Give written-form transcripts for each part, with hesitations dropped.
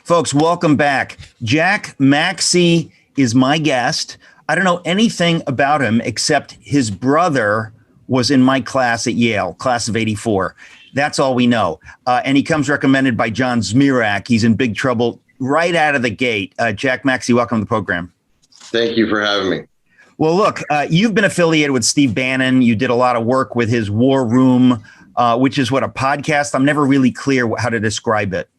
Folks, welcome back. Jack Maxey is my guest. I don't know anything about him except his brother was in my class at Yale, class of 84. That's all we know. And he comes recommended by John Zmirak. He's in big trouble right out of the gate. Jack Maxey, welcome to the program. Thank you for having me. Well, look, you've been affiliated with Steve Bannon. You did a lot of work with his War Room, which is what, a podcast? I'm never really clear how to describe it.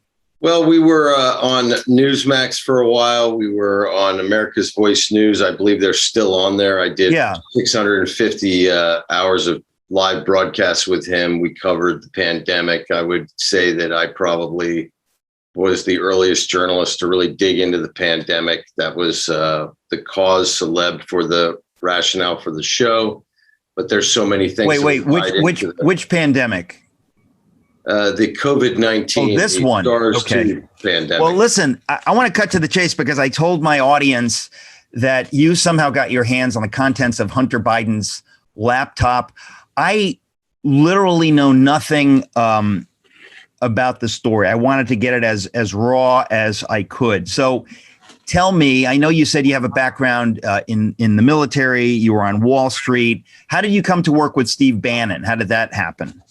Well, we were on Newsmax for a while. We were on America's Voice News. I believe they're still on there. I did 650 hours of live broadcasts with him. We covered the pandemic. I would say that I probably was the earliest journalist to really dig into the pandemic. That was the cause celeb for the rationale for the show. But there's so many things. Which pandemic? The COVID-19. Oh, this one. Okay. Pandemic. Well, listen, I want to cut to the chase because I told my audience that you somehow got your hands on the contents of Hunter Biden's laptop. I literally know nothing about the story. I wanted to get it as raw as I could. So tell me, I know you said you have a background in the military. You were on Wall Street. How did you come to work with Steve Bannon? How did that happen?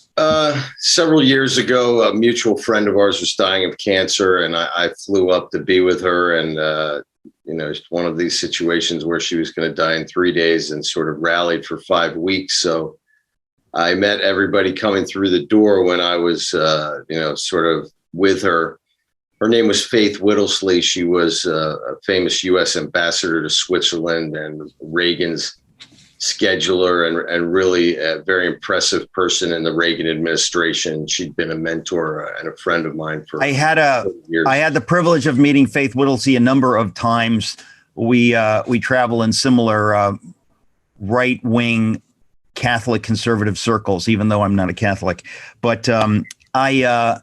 Several years ago, a mutual friend of ours was dying of cancer, and I flew up to be with her. And, it's one of these situations where she was going to die in 3 days and sort of rallied for 5 weeks. So I met everybody coming through the door when I was, sort of with her. Her name was Faith Whittlesey. She was a famous U.S. ambassador to Switzerland and Reagan's scheduler and really a very impressive person in the Reagan administration. She'd been a mentor and a friend of mine for years. I had the privilege of meeting Faith Whittlesey a number of times. We travel in similar right-wing Catholic conservative circles, even though I'm not a Catholic. But I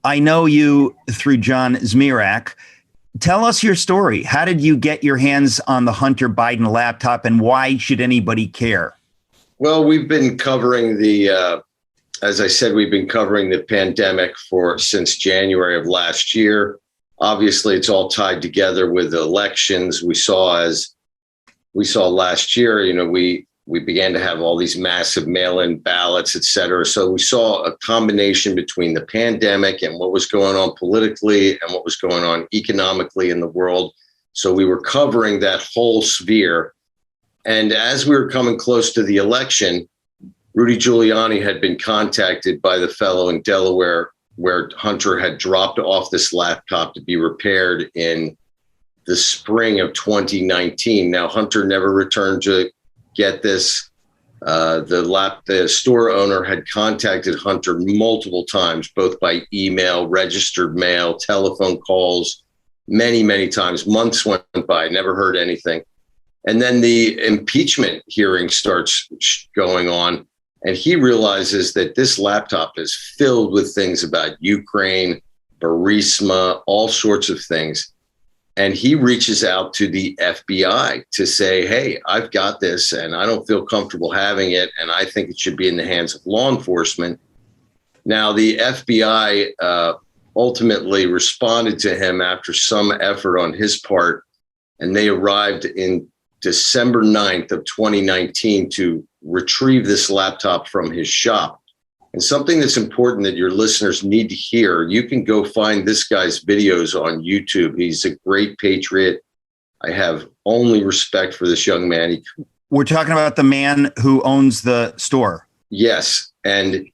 know you through John Zmirak. Tell us your story. How did you get your hands on the Hunter Biden laptop, and why should anybody care? Well, we've been covering as I said, we've been covering the pandemic since January of last year. Obviously, it's all tied together with elections. We saw last year, we began to have all these massive mail-in ballots, et cetera. So we saw a combination between the pandemic and what was going on politically and what was going on economically in the world. So we were covering that whole sphere. And as we were coming close to the election, Rudy Giuliani had been contacted by the fellow in Delaware where Hunter had dropped off this laptop to be repaired in the spring of 2019. Now, Hunter never returned to get this. The store owner had contacted Hunter multiple times, both by email, registered mail, telephone calls, many, many times. Months went by, never heard anything. And then the impeachment hearing starts going on, and he realizes that this laptop is filled with things about Ukraine, Burisma, all sorts of things. And he reaches out to the FBI to say, hey, I've got this and I don't feel comfortable having it, and I think it should be in the hands of law enforcement. Now, the FBI ultimately responded to him after some effort on his part, and they arrived in December 9th of 2019 to retrieve this laptop from his shop. And something that's important that your listeners need to hear, you can go find this guy's videos on YouTube. He's a great patriot. I have only respect for this young man. We're talking about the man who owns the store. Yes. And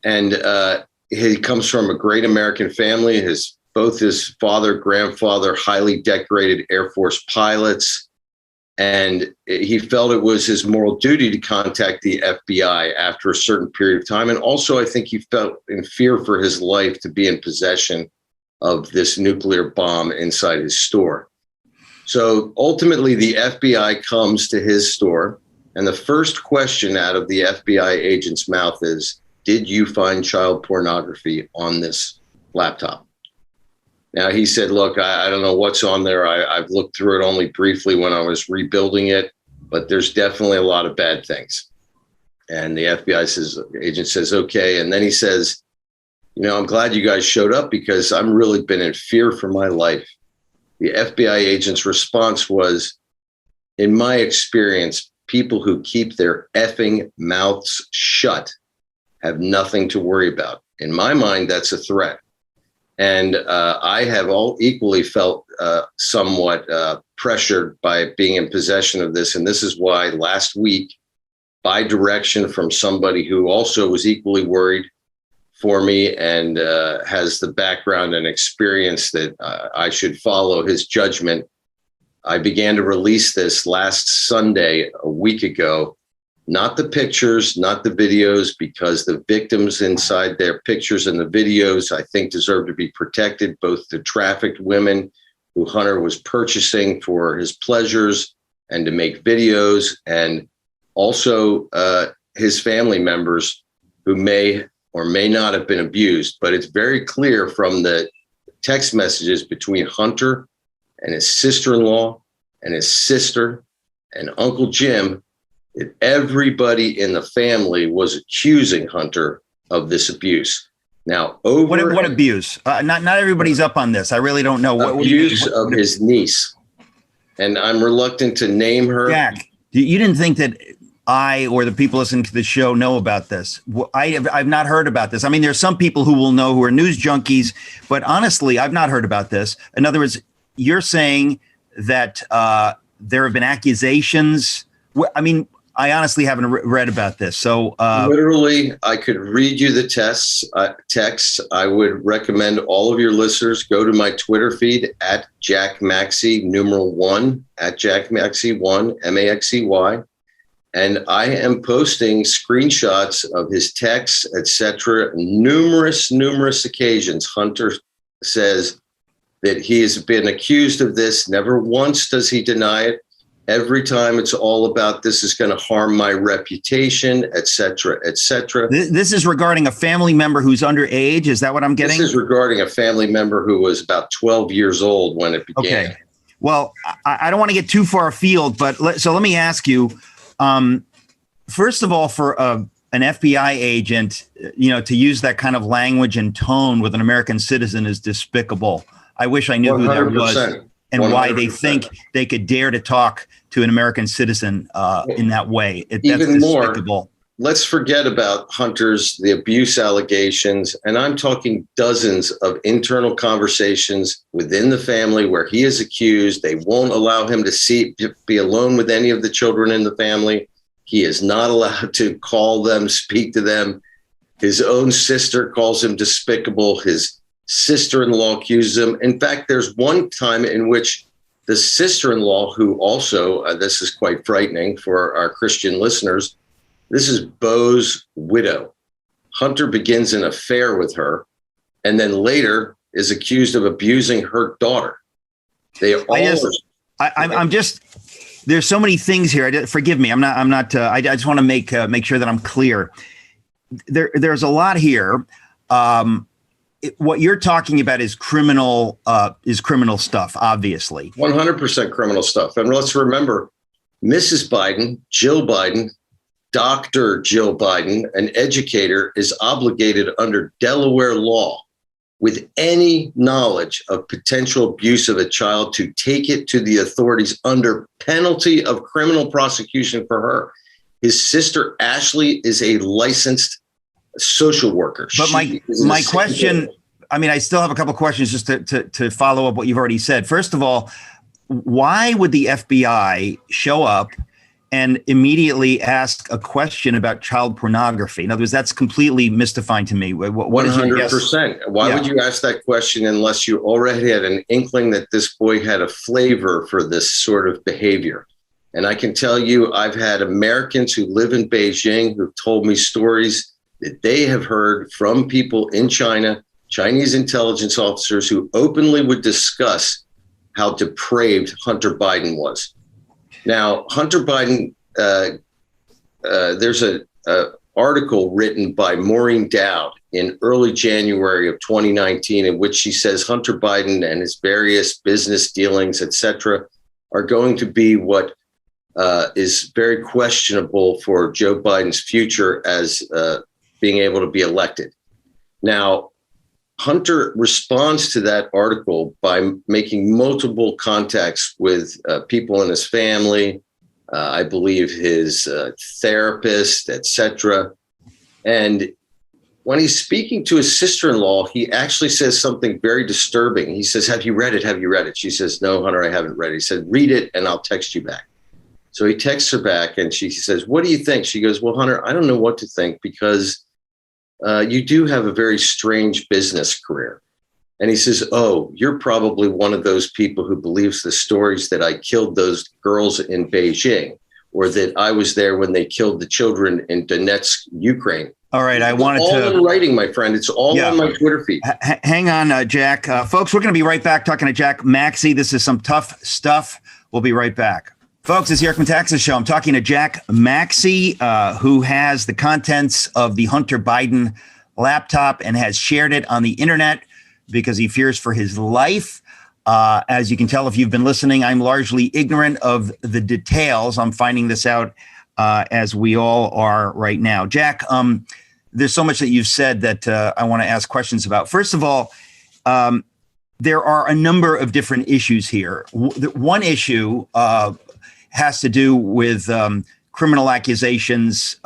he comes from a great American family. Both his father, grandfather, highly decorated Air Force pilots. And he felt it was his moral duty to contact the FBI after a certain period of time. And also, I think he felt in fear for his life to be in possession of this nuclear bomb inside his store. So ultimately, the FBI comes to his store. And the first question out of the FBI agent's mouth is, did you find child pornography on this laptop? Now, he said, look, I don't know what's on there. I've looked through it only briefly when I was rebuilding it, but there's definitely a lot of bad things. And the FBI agent says, okay. And then he says, I'm glad you guys showed up because I'm really been in fear for my life. The FBI agent's response was, in my experience, people who keep their effing mouths shut have nothing to worry about. In my mind, that's a threat. And I have all equally felt somewhat pressured by being in possession of this. And this is why last week, by direction from somebody who also was equally worried for me and has the background and experience that I should follow his judgment, I began to release this last Sunday, a week ago. Not the pictures, not the videos, because the victims inside their pictures and the videos, I think, deserve to be protected, both the trafficked women who Hunter was purchasing for his pleasures and to make videos, and also his family members who may or may not have been abused. But it's very clear from the text messages between Hunter and his sister-in-law and his sister and Uncle Jim that everybody in the family was accusing Hunter of this abuse. Now, what abuse? Not everybody's up on this. I really don't know. What abuse of his niece. And I'm reluctant to name her. Jack, you didn't think that I or the people listening to the show know about this. I've not heard about this. I mean, there's some people who will know who are news junkies, but honestly, I've not heard about this. In other words, you're saying that there have been accusations. I mean, I honestly haven't read about this. So literally, I could read you the texts. I would recommend all of your listeners go to my Twitter feed at Jack Maxey, #1, at Jack Maxey 1, Maxey. And I am posting screenshots of his texts, etc. Numerous occasions. Hunter says that he has been accused of this. Never once does he deny it. Every time it's all about this is going to harm my reputation, etc., etc. This is regarding a family member who's underage. Is that what I'm getting? This is regarding a family member who was about 12 years old when it began. Okay. Well, I don't want to get too far afield, but let me ask you, first of all, for an FBI agent, to use that kind of language and tone with an American citizen is despicable. I wish I knew 100%. Who that was and 100%. Why they think they could dare to talk to an American citizen in that way. That's even despicable. More. Let's forget about the abuse allegations. And I'm talking dozens of internal conversations within the family where he is accused. They won't allow him to be alone with any of the children in the family. He is not allowed to call them, speak to them. His own sister calls him despicable. His sister-in-law accuses him. In fact, there's one time in which the sister-in-law, who also, this is quite frightening for our Christian listeners, this is Beau's widow. Hunter begins an affair with her and then later is accused of abusing her daughter. I'm just, there's so many things here. Forgive me. I just want to make sure that I'm clear. There's a lot here. What you're talking about is criminal stuff, obviously. 100% criminal stuff. And let's remember, Mrs. Biden, Jill Biden, Dr. Jill Biden, an educator, is obligated under Delaware law with any knowledge of potential abuse of a child to take it to the authorities under penalty of criminal prosecution for her. His sister, Ashley, is a licensed social worker. But my question, I mean, I still have a couple of questions just to follow up what you've already said. First of all, why would the FBI show up and immediately ask a question about child pornography? In other words, that's completely mystifying to me. 100%. Why would you ask that question unless you already had an inkling that this boy had a flavor for this sort of behavior? And I can tell you, I've had Americans who live in Beijing who've told me stories that they have heard from people in China, Chinese intelligence officers who openly would discuss how depraved Hunter Biden was. Now, Hunter Biden, there's an article written by Maureen Dowd in early January of 2019 in which she says Hunter Biden and his various business dealings, et cetera, are going to be what is very questionable for Joe Biden's future as being able to be elected. Now, Hunter responds to that article by making multiple contacts with people in his family, I believe his therapist, etc. And when he's speaking to his sister-in-law, he actually says something very disturbing. He says, "Have you read it? Have you read it?" She says, "No, Hunter, I haven't read it." He said, "Read it and I'll text you back." So he texts her back and she says, "What do you think?" She goes, "Well, Hunter, I don't know what to think because you do have a very strange business career." And he says, "Oh, you're probably one of those people who believes the stories that I killed those girls in Beijing, or that I was there when they killed the children in Donetsk, Ukraine." All right, I wanted all to. in writing, my friend. It's all on my Twitter feed. Hang on, Jack. Folks, we're going to be right back talking to Jack Maxey. This is some tough stuff. We'll be right back. Folks, it's the Eric Metaxas Show. I'm talking to Jack Maxey, who has the contents of the Hunter Biden laptop and has shared it on the internet because he fears for his life. As you can tell, if you've been listening, I'm largely ignorant of the details. I'm finding this out as we all are right now. Jack, there's so much that you've said that I want to ask questions about. First of all, there are a number of different issues here. One issue has to do with criminal accusations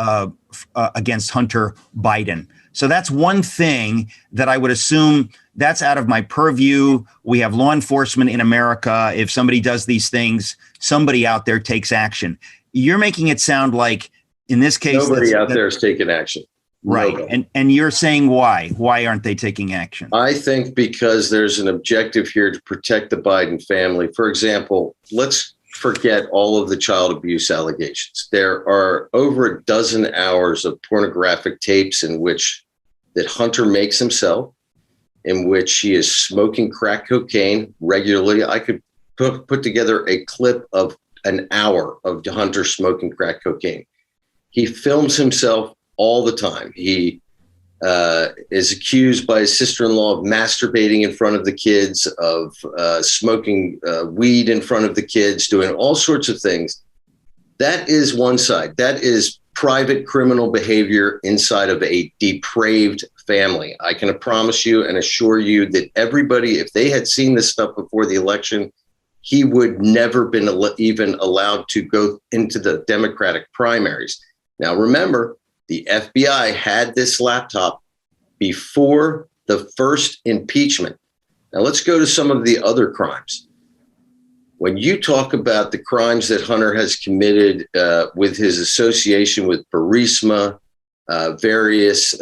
against Hunter Biden. So that's one thing that I would assume that's out of my purview. We have law enforcement in America. If somebody does these things, somebody out there takes action. You're making it sound like in this case, nobody out there is taking action. Right. Nobody. And you're saying why? Why aren't they taking action? I think because there's an objective here to protect the Biden family. For example, let's forget all of the child abuse allegations. There are over a dozen hours of pornographic tapes in which that Hunter makes himself, in which he is smoking crack cocaine regularly. I could put together a clip of an hour of Hunter smoking crack cocaine. He films himself all the time. He is accused by his sister-in-law of masturbating in front of the kids, of smoking weed in front of the kids, doing all sorts of things. That is one side. That is private criminal behavior inside of a depraved family. I can promise you and assure you that everybody, if they had seen this stuff before the election, he would never been even allowed to go into the Democratic primaries. Now, remember, the FBI had this laptop before the first impeachment. Now, let's go to some of the other crimes. When you talk about the crimes that Hunter has committed with his association with Burisma, various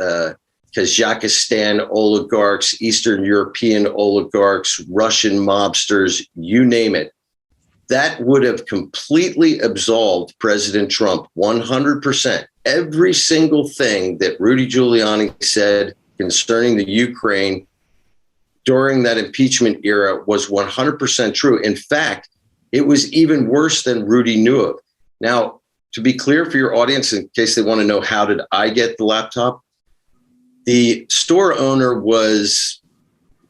Kazakhstan oligarchs, Eastern European oligarchs, Russian mobsters, you name it, that would have completely absolved President Trump 100%. Every single thing that Rudy Giuliani said concerning the Ukraine during that impeachment era was 100% true. In fact, it was even worse than Rudy knew of. Now, to be clear for your audience, in case they want to know how did I get the laptop, the store owner was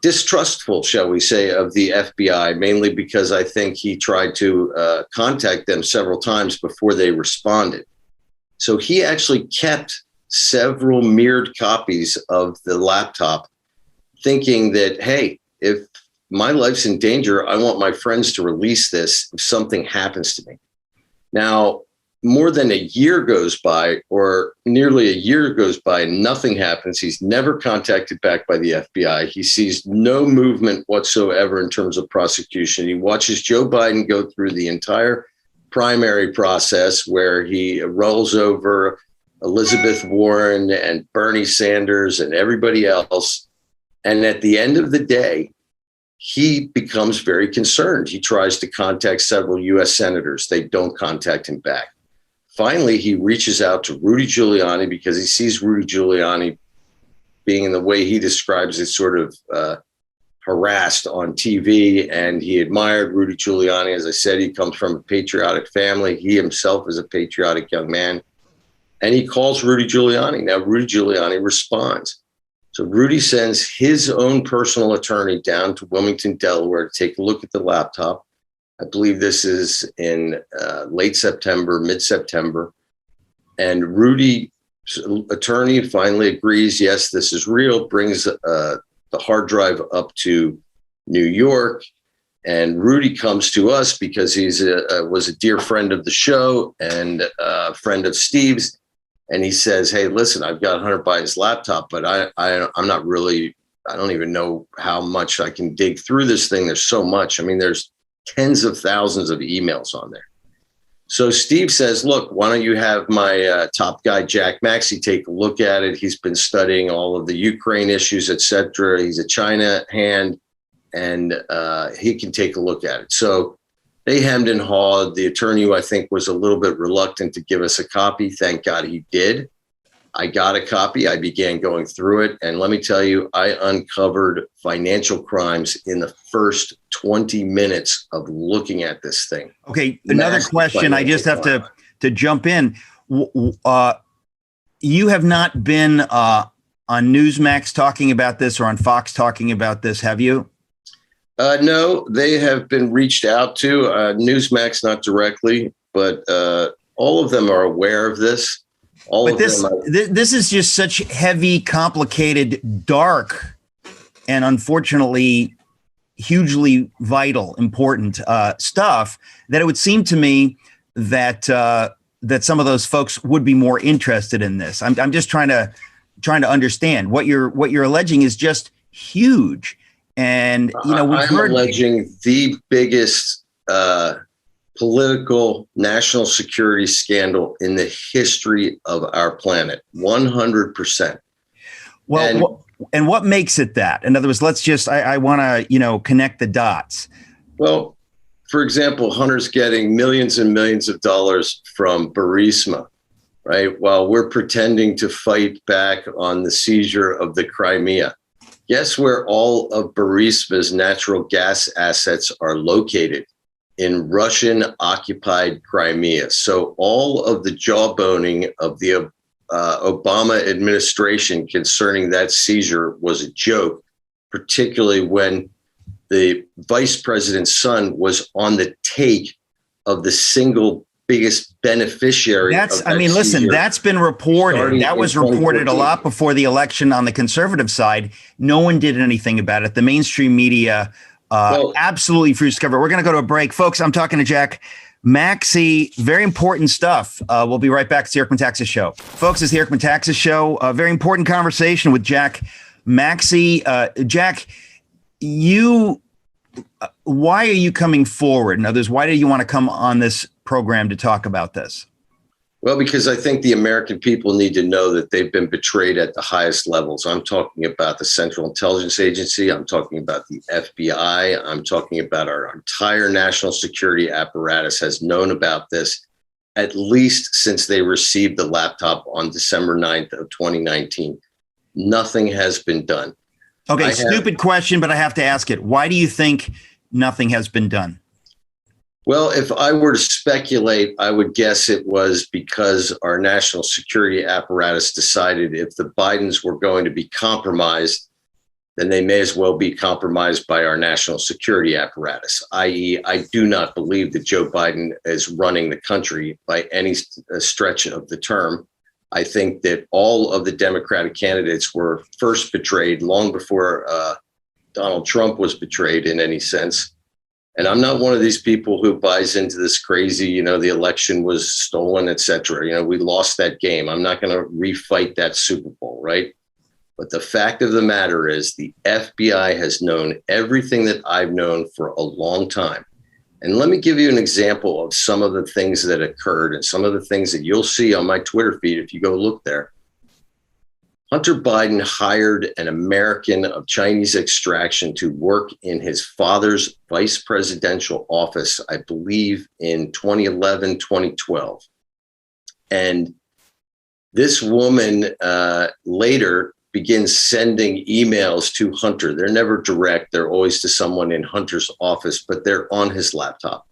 distrustful, shall we say, of the FBI, mainly because I think he tried to contact them several times before they responded. So he actually kept several mirrored copies of the laptop, thinking that, hey, if my life's in danger, I want my friends to release this if something happens to me. Now, more than a year goes by, or nearly a year goes by, and nothing happens. He's never contacted back by the FBI. He sees no movement whatsoever in terms of prosecution. He watches Joe Biden go through the entire primary process where he rolls over Elizabeth Warren and Bernie Sanders and everybody else. And at the end of the day, he becomes very concerned. He tries to contact several U.S. senators. They don't contact him back. Finally, he reaches out to Rudy Giuliani because he sees Rudy Giuliani being in the way he describes it, sort of harassed on TV. And he admired Rudy Giuliani. As I said, he comes from a patriotic family. He himself is a patriotic young man. And he calls Rudy Giuliani. Now, Rudy Giuliani responds. So Rudy sends his own personal attorney down to Wilmington, Delaware, to take a look at the laptop. I believe this is in late September, mid-September. And Rudy's attorney finally agrees, yes, this is real, brings the hard drive up to New York. And Rudy comes to us because he's was a dear friend of the show and a friend of Steve's. And he says, hey, listen, I've got Hunter Biden's laptop, but I'm not really, I don't even know how much I can dig through this thing. There's so much. I mean, there's tens of thousands of emails on there. So Steve says, look, why don't you have my top guy, Jack Maxey, take a look at it. He's been studying all of the Ukraine issues, et cetera. He's a China hand, and he can take a look at it. So they hemmed and hawed. The attorney, who I think was a little bit reluctant to give us a copy. Thank God he did. I got a copy. I began going through it. And let me tell you, I uncovered financial crimes in the first 20 minutes of looking at this thing. Okay, another question. I just have to jump in. You have not been on Newsmax talking about this or on Fox talking about this, have you? No, they have been reached out to. Newsmax, not directly, but all of them are aware of this. This is just such heavy, complicated, dark, and unfortunately hugely vital, important stuff that it would seem to me that that some of those folks would be more interested in this. I'm just trying to understand what you're alleging is just huge. And I'm alleging the biggest political national security scandal in the history of our planet, 100%. Well, and what makes it that? In other words, let's just, I want to, connect the dots. Well, for example, Hunter's getting millions and millions of dollars from Burisma, right? While we're pretending to fight back on the seizure of the Crimea. Guess where all of Burisma's natural gas assets are located? In Russian-occupied Crimea. So all of the jawboning of the Obama administration concerning that seizure was a joke, particularly when the vice president's son was on the take of the single biggest beneficiary. Listen, that's been reported. That was reported a lot before the election on the conservative side. No one did anything about it. The mainstream media absolutely refused to cover it. We're going to go to a break. Folks, I'm talking to Jack Maxey. Very important stuff. We'll be right back. It's the Eric Metaxas Show. Folks, it's the Eric Metaxas Show. A very important conversation with Jack Maxey. Jack, why are you coming forward? In other words, why do you want to come on this program to talk about this? Well, because I think the American people need to know that they've been betrayed at the highest levels. I'm talking about the Central Intelligence Agency. I'm talking about the FBI. I'm talking about our entire national security apparatus has known about this at least since they received the laptop on December 9th of 2019. Nothing has been done. Okay, stupid question, but I have to ask it. Why do you think nothing has been done? Well, if I were to speculate, I would guess it was because our national security apparatus decided if the Bidens were going to be compromised, then they may as well be compromised by our national security apparatus, i.e., I do not believe that Joe Biden is running the country by any stretch of the term. I think that all of the Democratic candidates were first betrayed long before Donald Trump was betrayed in any sense. And I'm not one of these people who buys into this crazy, the election was stolen, et cetera. We lost that game. I'm not going to refight that Super Bowl, right? But the fact of the matter is the FBI has known everything that I've known for a long time. And let me give you an example of some of the things that occurred and some of the things that you'll see on my Twitter feed if you go look there. Hunter Biden hired an American of Chinese extraction to work in his father's vice presidential office, I believe in 2011, 2012. And this woman later begins sending emails to Hunter. They're never direct. They're always to someone in Hunter's office, but they're on his laptop.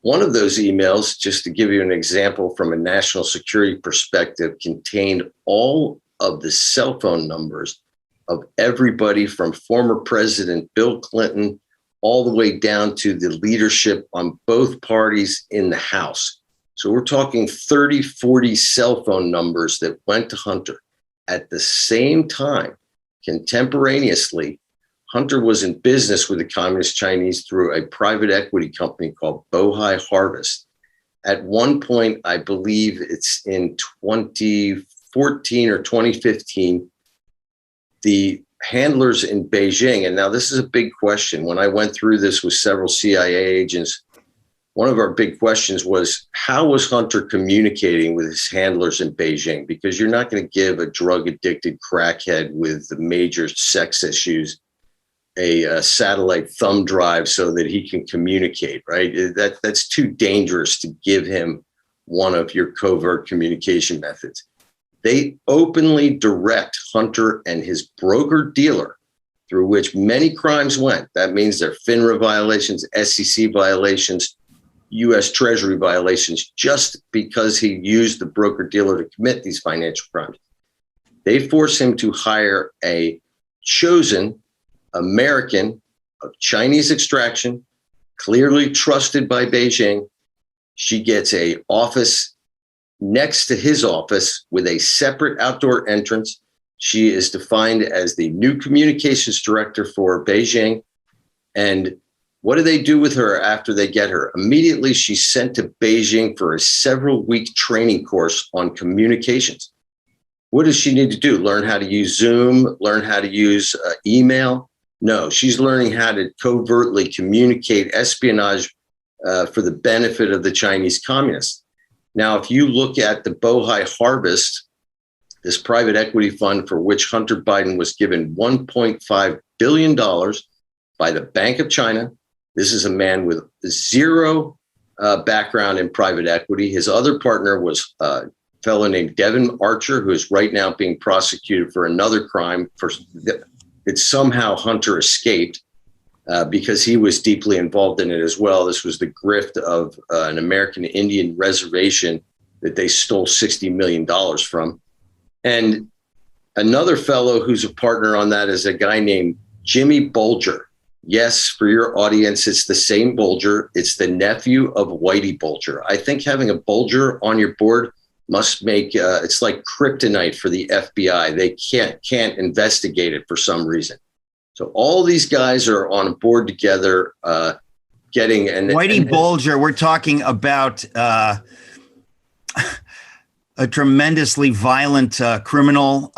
One of those emails, just to give you an example from a national security perspective, contained all of the cell phone numbers of everybody from former President Bill Clinton all the way down to the leadership on both parties in the House. So we're talking 30, 40 cell phone numbers that went to Hunter. At the same time, contemporaneously, Hunter was in business with the Communist Chinese through a private equity company called Bohai Harvest. At one point, I believe it's in 2014 or 2015, the handlers in Beijing, and now this is a big question. When I went through this with several CIA agents, one of our big questions was, how was Hunter communicating with his handlers in Beijing? Because you're not going to give a drug-addicted crackhead with major sex issues a satellite thumb drive so that he can communicate, right? That's too dangerous to give him one of your covert communication methods. They openly direct Hunter and his broker-dealer, through which many crimes went. That means they're FINRA violations, SEC violations, U.S. Treasury violations, just because he used the broker-dealer to commit these financial crimes. They force him to hire a chosen American of Chinese extraction, clearly trusted by Beijing. She gets an office next to his office with a separate outdoor entrance. She is defined as the new communications director for Beijing. And what do they do with her after they get her? Immediately, she's sent to Beijing for a several-week training course on communications. What does she need to do? Learn how to use Zoom, learn how to use email? No, she's learning how to covertly communicate espionage for the benefit of the Chinese communists. Now, if you look at the Bohai Harvest, this private equity fund for which Hunter Biden was given $1.5 billion by the Bank of China. This is a man with zero background in private equity. His other partner was a fellow named Devin Archer, who is right now being prosecuted for another crime that somehow Hunter escaped because he was deeply involved in it as well. This was the grift of an American Indian reservation that they stole $60 million from. And another fellow who's a partner on that is a guy named Jimmy Bolger. Yes, for your audience, it's the same Bolger. It's the nephew of Whitey Bulger. I think having a Bulger on your board must make it's like kryptonite for the FBI. They can't investigate it for some reason. So all these guys are on a board together, getting Whitey Bulger. We're talking about a tremendously violent criminal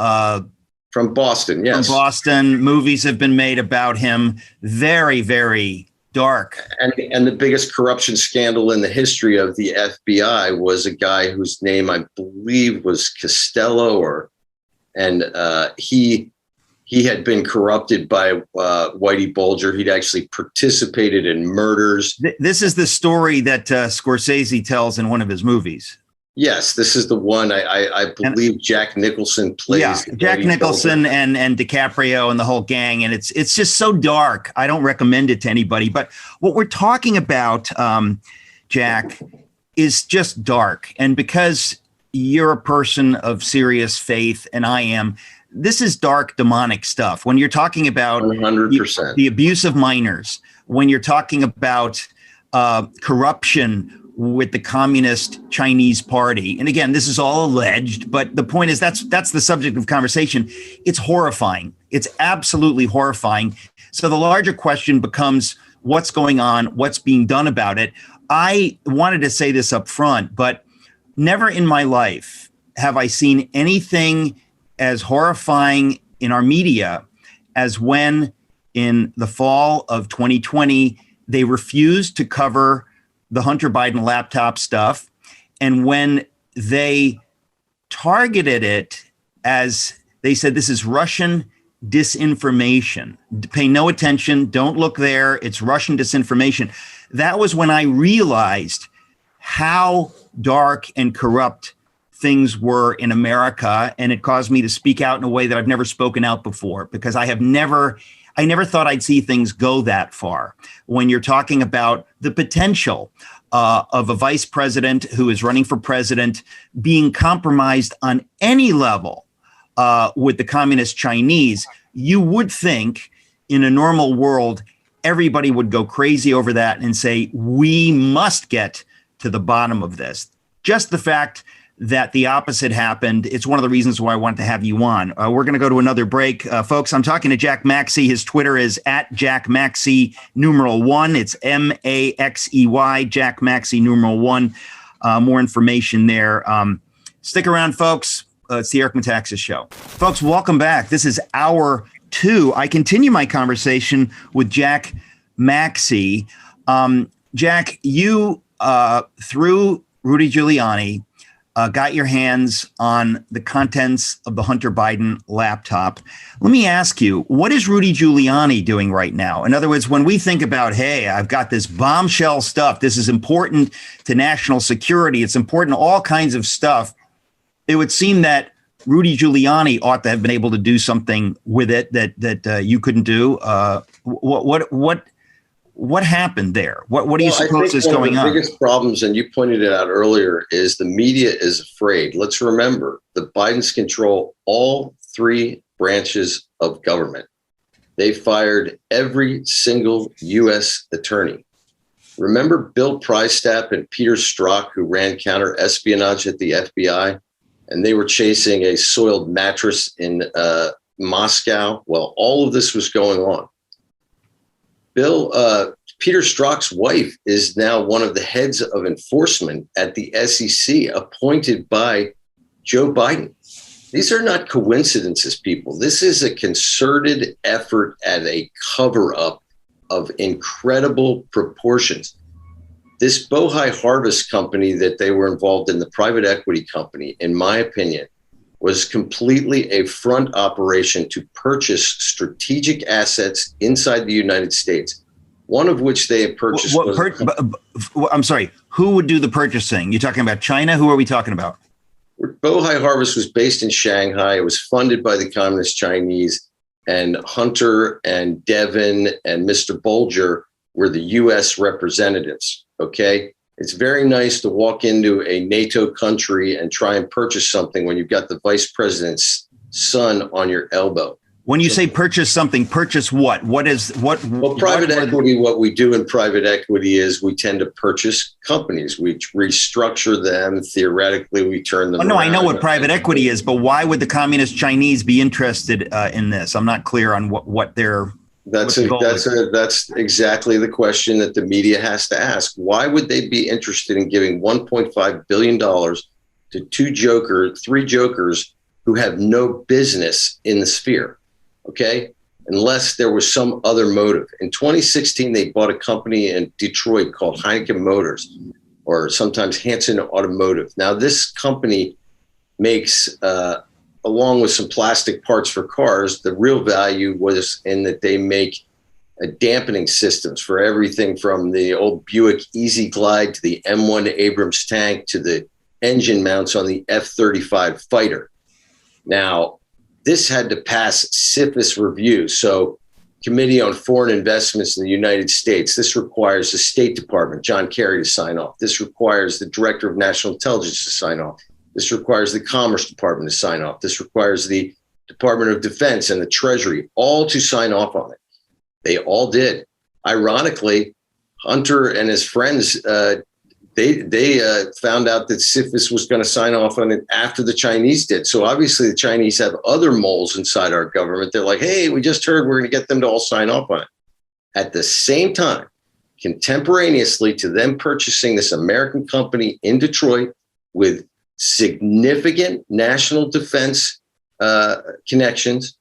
from Boston. Yes, from Boston. Movies have been made about him. Very, very dark. And the biggest corruption scandal in the history of the FBI was a guy whose name I believe was Costello, he had been corrupted by Whitey Bulger. He'd actually participated in murders. This is the story that Scorsese tells in one of his movies. Yes, this is the one. I believe Jack Nicholson plays. Yeah, Jack Nicholson and DiCaprio and the whole gang. And it's just so dark. I don't recommend it to anybody. But what we're talking about, Jack, is just dark. And because you're a person of serious faith and I am, this is dark, demonic stuff. When you're talking about 100%. The abuse of minors, when you're talking about corruption with the Communist Chinese Party. And again, this is all alleged, but the point is that's the subject of conversation. It's horrifying. It's absolutely horrifying. So the larger question becomes what's going on, what's being done about it. I wanted to say this up front, but never in my life have I seen anything as horrifying in our media as when in the fall of 2020, they refused to cover the Hunter Biden laptop stuff. And when they targeted it as they said, this is Russian disinformation, pay no attention, don't look there, it's Russian disinformation. That was when I realized how dark and corrupt things were in America. And it caused me to speak out in a way that I've never spoken out before, because I never thought I'd see things go that far. When you're talking about the potential of a vice president who is running for president being compromised on any level with the communist Chinese, you would think in a normal world, everybody would go crazy over that and say, we must get to the bottom of this. Just the fact that the opposite happened. It's one of the reasons why I wanted to have you on. We're going to go to another break. Folks, I'm talking to Jack Maxey. His Twitter is @JackMaxey #1. It's MAXEY, Jack Maxey #1. More information there. Stick around, folks. It's the Eric Metaxas Show. Folks, welcome back. This is hour 2. I continue my conversation with Jack Maxey. Jack, you, through Rudy Giuliani, got your hands on the contents of the Hunter Biden laptop. Let me ask you, what is Rudy Giuliani doing right now? In other words, when we think about, hey, I've got this bombshell stuff, this is important to national security, it's important to all kinds of stuff, it would seem that Rudy Giuliani ought to have been able to do something with it that you couldn't do. What happened there? What do you suppose is going on? The biggest problems, and you pointed it out earlier, is the media is afraid. Let's remember, the Bidens control all 3 branches of government. They fired every single U.S. attorney. Remember Bill Priestap and Peter Strzok, who ran counter-espionage at the FBI, and they were chasing a soiled mattress in Moscow? Well, all of this was going on. Peter Strzok's wife is now one of the heads of enforcement at the SEC, appointed by Joe Biden. These are not coincidences, people. This is a concerted effort at a cover-up of incredible proportions. This Bohai Harvest company that they were involved in, the private equity company, in my opinion, was completely a front operation to purchase strategic assets inside the United States, one of which they had purchased. I'm sorry, who would do the purchasing? You're talking about China? Who are we talking about? Bohai Harvest was based in Shanghai. It was funded by the Communist Chinese, and Hunter and Devin and Mr. Bolger were the U.S. representatives. Okay. It's very nice to walk into a NATO country and try and purchase something when you've got the vice president's son on your elbow. When you say purchase something, purchase what? Well, private equity, what we do in private equity is we tend to purchase companies. We restructure them. Theoretically, we turn them around. No, I know what private equity is, but why would the Communist Chinese be interested in this? I'm not clear on what their... That's exactly the question that the media has to ask. Why would they be interested in giving $1.5 billion to 3 jokers who have no business in the sphere? Okay. Unless there was some other motive. In 2016, they bought a company in Detroit called Heineken Motors, or sometimes Hanson Automotive. Now, this company makes, along with some plastic parts for cars, the real value was in that they make dampening systems for everything from the old Buick Easy Glide to the M1 Abrams tank to the engine mounts on the F-35 fighter. Now, this had to pass CFIUS review. So, Committee on Foreign Investments in the United States. This requires the State Department, John Kerry, to sign off. This requires the Director of National Intelligence to sign off. This requires the Commerce Department to sign off. This requires the Department of Defense and the Treasury all to sign off on it. They all did. Ironically, Hunter and his friends, they found out that CFIUS was going to sign off on it after the Chinese did. So obviously the Chinese have other moles inside our government. They're like, hey, we just heard we're going to get them to all sign off on it. At the same time, contemporaneously to them purchasing this American company in Detroit with significant national defense connections,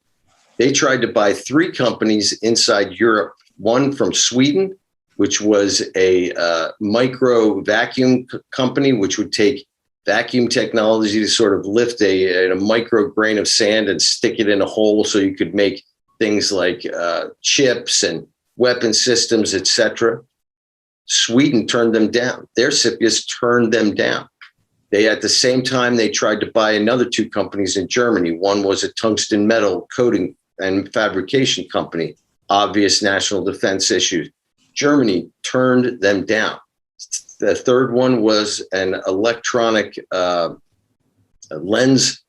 they tried to buy 3 companies inside Europe, one from Sweden, which was a micro vacuum company, which would take vacuum technology to sort of lift a micro grain of sand and stick it in a hole so you could make things like chips and weapon systems, etc. Sweden turned them down. Their CFIUS turned them down. At the same time, they tried to buy another 2 companies in Germany. One was a tungsten metal coating and fabrication company, obvious national defense issues. Germany turned them down. The third one was an electronic lens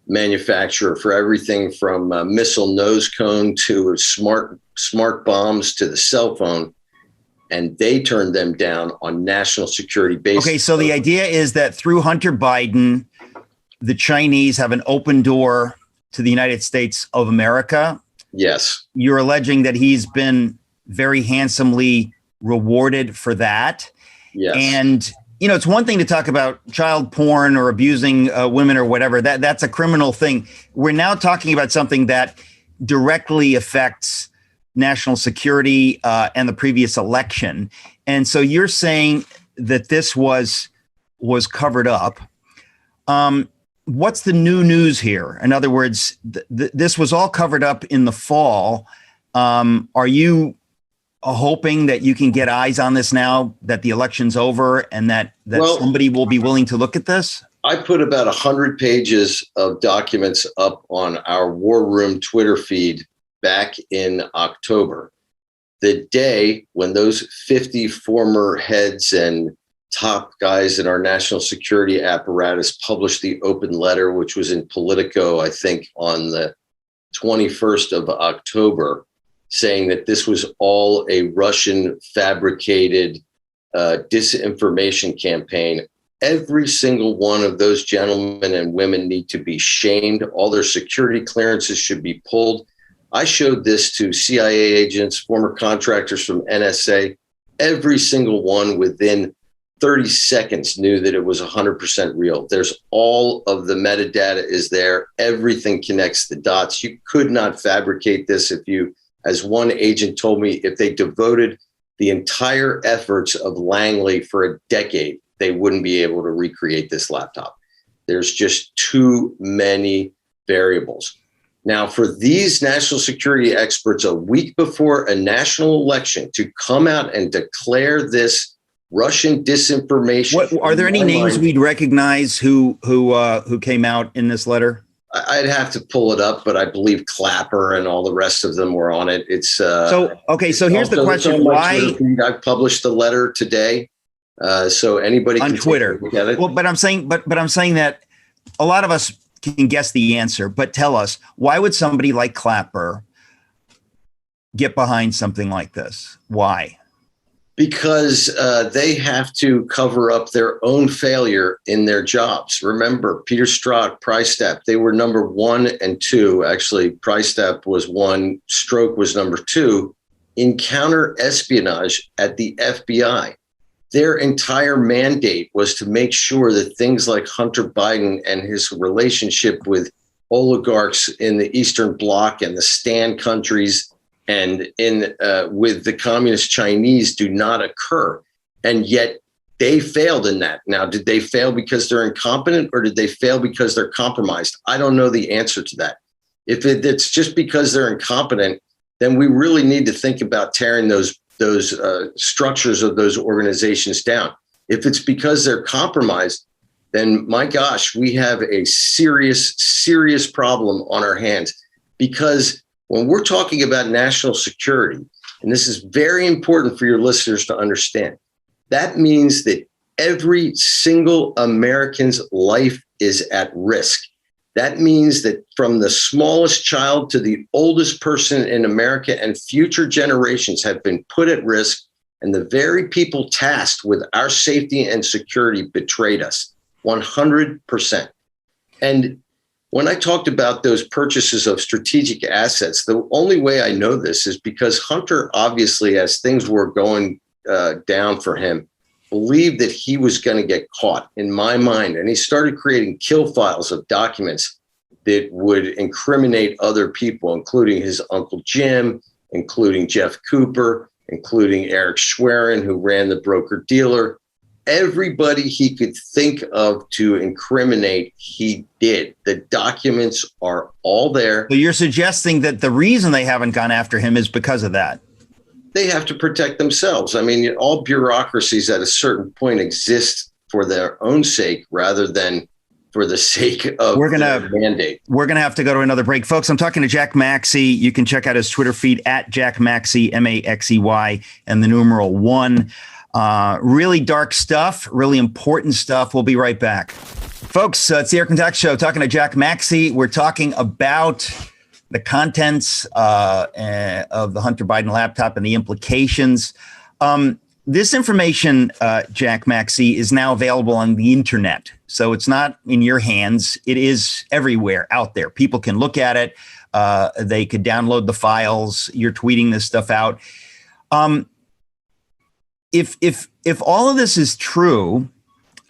manufacturer for everything from missile nose cone to smart bombs to the cell phone. And they turned them down on national security basis. Okay, so the idea is that through Hunter Biden, the Chinese have an open door to the United States of America. Yes. You're alleging that he's been very handsomely rewarded for that. Yes. And, it's one thing to talk about child porn or abusing women or whatever. That's a criminal thing. We're now talking about something that directly affects national security and the previous election. And so you're saying that this was covered up. What's the new news here? In other words, this was all covered up in the fall. Are you hoping that you can get eyes on this now that the election's over and that somebody will be willing to look at this? I put about 100 pages of documents up on our War Room Twitter feed back in October, the day when those 50 former heads and top guys in our national security apparatus published the open letter, which was in Politico, I think, on the 21st of October, saying that this was all a Russian fabricated disinformation campaign. Every single one of those gentlemen and women need to be shamed. All their security clearances should be pulled. I showed this to CIA agents, former contractors from NSA. Every single one within 30 seconds knew that it was 100% real. There's all of the metadata is there. Everything connects the dots. You could not fabricate this if you, as one agent told me, if they devoted the entire efforts of Langley for a decade, they wouldn't be able to recreate this laptop. There's just too many variables. Now, for these national security experts a week before a national election to come out and declare this Russian disinformation. Are there any names we'd recognize who came out in this letter? I'd have to pull it up, but I believe Clapper and all the rest of them were on it. It's So here's the question: why? I published the letter today, so anybody on can Twitter. Well, but I'm saying that a lot of us can guess the answer. But tell us, why would somebody like Clapper get behind something like this? Why? Because they have to cover up their own failure in their jobs. Remember, Peter Strzok, Prystep, they were number 1 and 2. Actually, Prystep was 1, Strzok was number 2 in counter espionage at the FBI. Their entire mandate was to make sure that things like Hunter Biden and his relationship with oligarchs in the Eastern Bloc and the Stan countries and with the communist Chinese do not occur. And yet they failed in that. Now, did they fail because they're incompetent or did they fail because they're compromised? I don't know the answer to that. If it's just because they're incompetent, then we really need to think about tearing those structures of those organizations down. If it's because they're compromised, then my gosh, we have a serious, serious problem on our hands. Because when we're talking about national security, and this is very important for your listeners to understand, that means that every single American's life is at risk. That means that from the smallest child to the oldest person in America and future generations have been put at risk, and the very people tasked with our safety and security betrayed us 100%. And when I talked about those purchases of strategic assets, the only way I know this is because Hunter, obviously, as things were going down for him, believed that he was going to get caught, in my mind. And he started creating kill files of documents that would incriminate other people, including his Uncle Jim, including Jeff Cooper, including Eric Schwerin, who ran the broker-dealer. Everybody he could think of to incriminate, he did. The documents are all there. So you're suggesting that the reason they haven't gone after him is because of that? They have to protect themselves. I mean, all bureaucracies at a certain point exist for their own sake rather than for the sake of their mandate. We're going to have to go to another break. Folks, I'm talking to Jack Maxey. You can check out his Twitter feed at Jack Maxey, Maxey, and the numeral 1. Really dark stuff, really important stuff. We'll be right back. Folks, it's the Eric and Tax Show, talking to Jack Maxey. We're talking about the contents of the Hunter Biden laptop and the implications. this information, Jack Maxey, is now available on the internet. So it's not in your hands. It is everywhere out there. People can look at it. They could download the files. You're tweeting this stuff out. If all of this is true,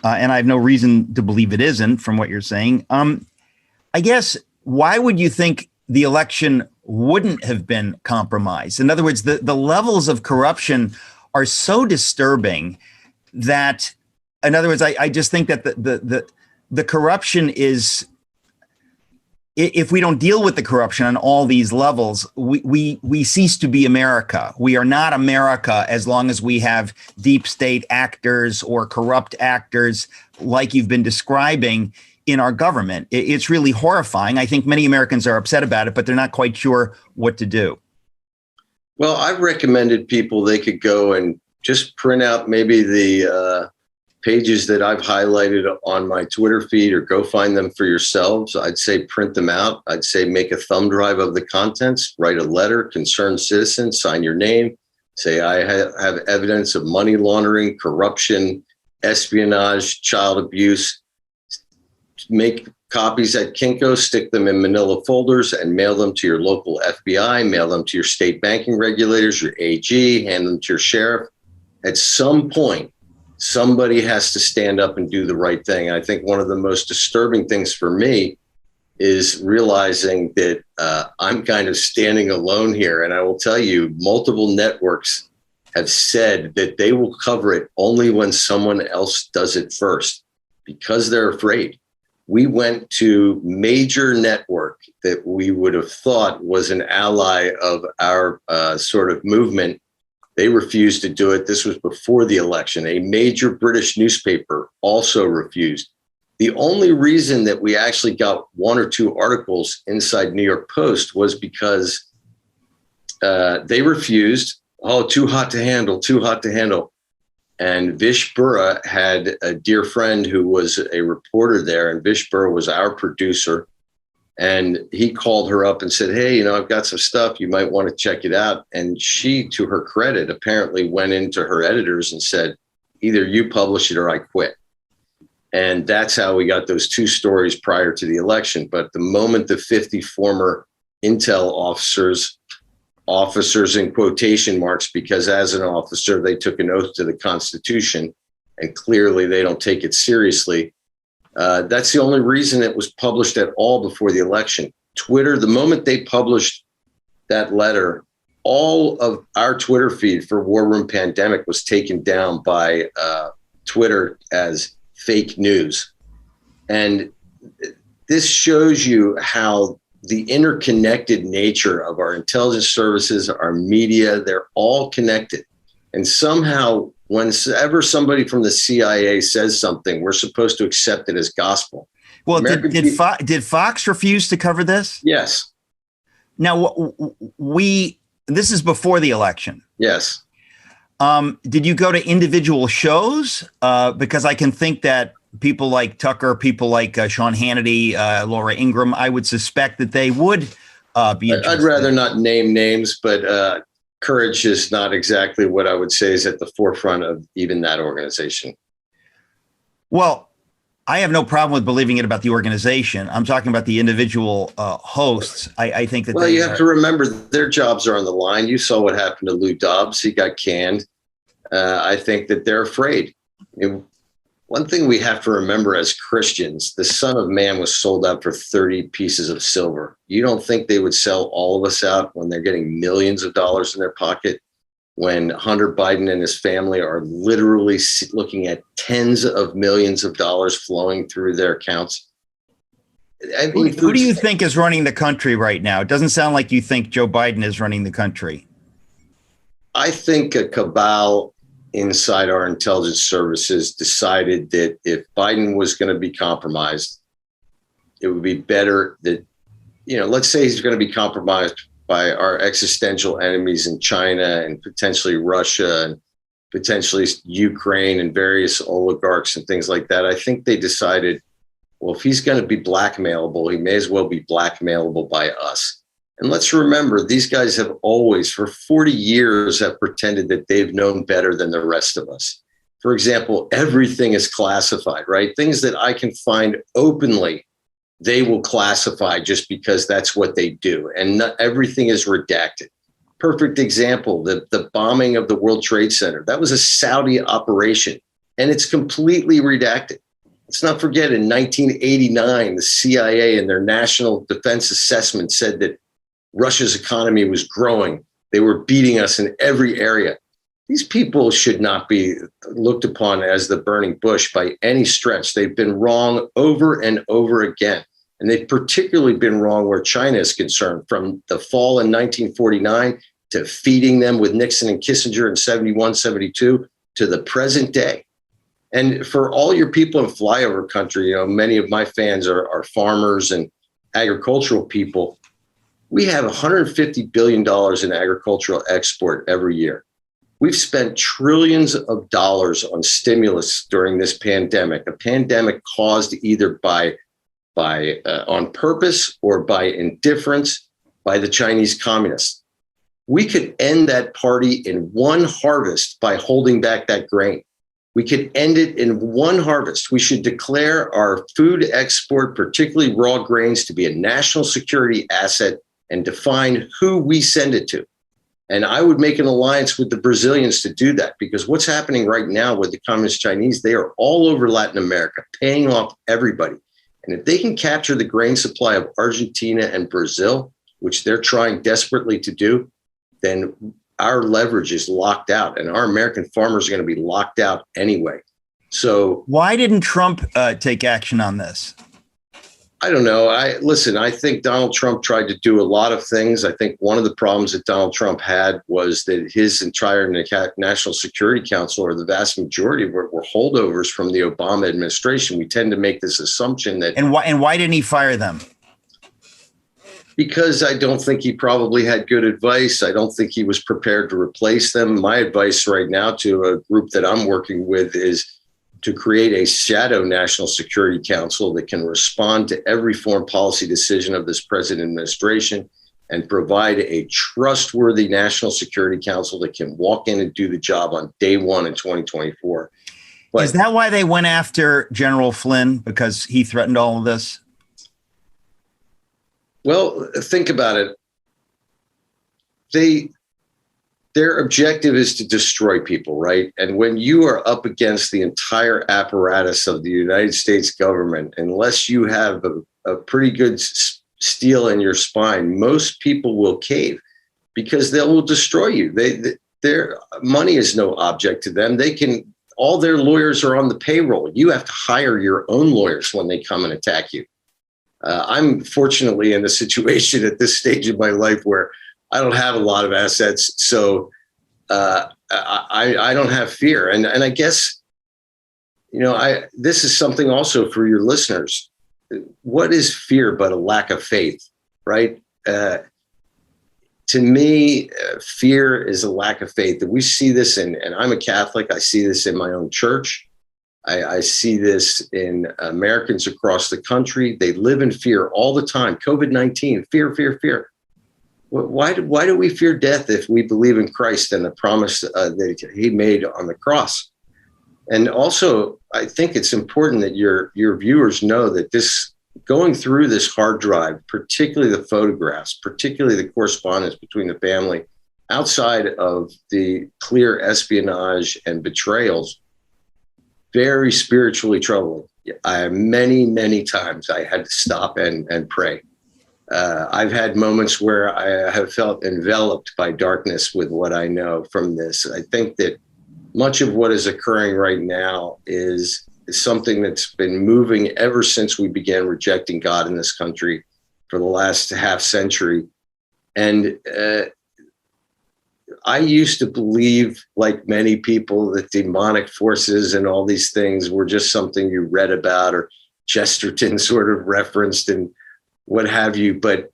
and I have no reason to believe it isn't from what you're saying, I guess, why would you think the election wouldn't have been compromised? In other words, the levels of corruption are so disturbing that, in other words, I just think that the corruption is, if we don't deal with the corruption on all these levels, we cease to be America. We are not America as long as we have deep state actors or corrupt actors like you've been describing in our government. It's really horrifying. I think many Americans are upset about it, but they're not quite sure what to do. Well, I've recommended people they could go and just print out maybe the pages that I've highlighted on my Twitter feed, or go find them for yourselves. I'd say print them out. I'd say make a thumb drive of the contents, write a letter, concerned citizen, sign your name, say I have evidence of money laundering, corruption, espionage, child abuse. Make copies at Kinko, stick them in manila folders, and mail them to your local FBI, mail them to your state banking regulators, your AG, hand them to your sheriff. At some point, somebody has to stand up and do the right thing. I think one of the most disturbing things for me is realizing that I'm kind of standing alone here. And I will tell you, multiple networks have said that they will cover it only when someone else does it first, because they're afraid. We went to major network that we would have thought was an ally of our sort of movement. They refused to do it. This was before the election. A major British newspaper also refused. The only reason that we actually got one or two articles inside New York Post was because they refused. Oh, too hot to handle, too hot to handle. And Vish Burra had a dear friend who was a reporter there, and Vish Burra was our producer. And he called her up and said, hey, I've got some stuff. You might want to check it out. And she, to her credit, apparently went into her editors and said, either you publish it or I quit. And that's how we got those two stories prior to the election. But the moment the 50 former intel officers in quotation marks, because as an officer, they took an oath to the Constitution, and clearly they don't take it seriously. That's the only reason it was published at all before the election. Twitter, the moment they published that letter, all of our Twitter feed for War Room Pandemic was taken down by Twitter as fake news. And this shows you how the interconnected nature of our intelligence services, our media, they're all connected. And somehow, whenever somebody from the CIA says something, we're supposed to accept it as gospel. Well, did Fox refuse to cover this? Yes. Now, this is before the election. Yes. Did you go to individual shows? Because I can think that people like Tucker, people like Sean Hannity, Laura Ingraham, I would suspect that they would be interested. I'd rather not name names, but courage is not exactly what I would say is at the forefront of even that organization. Well, I have no problem with believing it about the organization. I'm talking about the individual hosts. I think that. Well, you have to remember their jobs are on the line. You saw what happened to Lou Dobbs. He got canned. I think that they're afraid. One thing we have to remember as Christians, the Son of Man was sold out for 30 pieces of silver. You don't think they would sell all of us out when they're getting millions of dollars in their pocket, when Hunter Biden and his family are literally looking at tens of millions of dollars flowing through their accounts? I mean, who do you think is running the country right now? It doesn't sound like you think Joe Biden is running the country. I think a cabal inside our intelligence services decided that if Biden was going to be compromised, it would be better that, let's say he's going to be compromised by our existential enemies in China and potentially Russia and potentially Ukraine and various oligarchs and things like that. I think they decided, well, if he's going to be blackmailable, he may as well be blackmailable by us. And let's remember, these guys have always, for 40 years, have pretended that they've known better than the rest of us. For example, everything is classified, right? Things that I can find openly, they will classify just because that's what they do. And not everything is redacted. Perfect example, the bombing of the World Trade Center. That was a Saudi operation, and it's completely redacted. Let's not forget, in 1989, the CIA in their National Defense Assessment said that Russia's economy was growing. They were beating us in every area. These people should not be looked upon as the burning bush by any stretch. They've been wrong over and over again. And they've particularly been wrong where China is concerned, from the fall in 1949 to feeding them with Nixon and Kissinger in 71, 72 to the present day. And for all your people in flyover country, many of my fans are farmers and agricultural people. We have $150 billion in agricultural export every year. We've spent trillions of dollars on stimulus during this pandemic, a pandemic caused either by on purpose or by indifference by the Chinese communists. We could end that party in one harvest by holding back that grain. We could end it in one harvest. We should declare our food export, particularly raw grains, to be a national security asset and define who we send it to. And I would make an alliance with the Brazilians to do that, because what's happening right now with the Communist Chinese, they are all over Latin America, paying off everybody. And if they can capture the grain supply of Argentina and Brazil, which they're trying desperately to do, then our leverage is locked out, and our American farmers are going to be locked out anyway. So why didn't Trump take action on this? I don't know. I think Donald Trump tried to do a lot of things. I think one of the problems that Donald Trump had was that his entire National Security Council, or the vast majority, were holdovers from the Obama administration. We tend to make this assumption that. And why didn't he fire them? Because I don't think he probably had good advice. I don't think he was prepared to replace them. My advice right now to a group that I'm working with is to create a shadow National Security Council that can respond to every foreign policy decision of this present administration and provide a trustworthy National Security Council that can walk in and do the job on day one in 2024. But is that why they went after General Flynn? Because he threatened all of this? Well, think about it. Their objective is to destroy people, right? And when you are up against the entire apparatus of the United States government, unless you have a pretty good steel in your spine, most people will cave because they will destroy you. Their money is no object to them. All their lawyers are on the payroll. You have to hire your own lawyers when they come and attack you. I'm fortunately in a situation at this stage of my life where I don't have a lot of assets, so I don't have fear. And I guess, this is something also for your listeners. What is fear but a lack of faith, right? To me, fear is a lack of faith. And we see this and I'm a Catholic. I see this in my own church. I see this in Americans across the country. They live in fear all the time. COVID-19, fear, fear, fear. Why do we fear death if we believe in Christ and the promise that he made on the cross? And also, I think it's important that your viewers know that this going through this hard drive, particularly the photographs, particularly the correspondence between the family, outside of the clear espionage and betrayals, very spiritually troubling. Many, many times I had to stop and pray. I've had moments where I have felt enveloped by darkness with what I know from this. I think that much of what is occurring right now is something that's been moving ever since we began rejecting God in this country for the last half century. And I used to believe, like many people, that demonic forces and all these things were just something you read about or Chesterton sort of referenced and what have you, but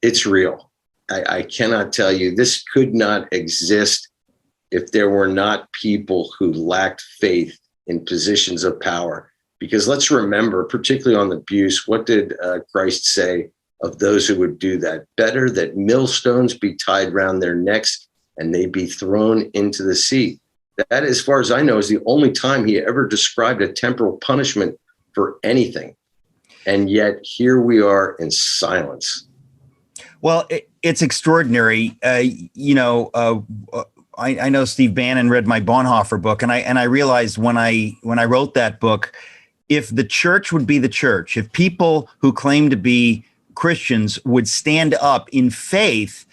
it's real. I cannot tell you, this could not exist if there were not people who lacked faith in positions of power. Because let's remember, particularly on the abuse, what did Christ say? of those who would do that. Better that millstones be tied round their necks and they be thrown into the sea. That, as far as I know, is the only time he ever described a temporal punishment for anything. And yet here we are in silence. Well, it's extraordinary. I know Steve Bannon read my Bonhoeffer book, and I realized when I wrote that book, if the church would be the church, if people who claim to be Christians would stand up in faith,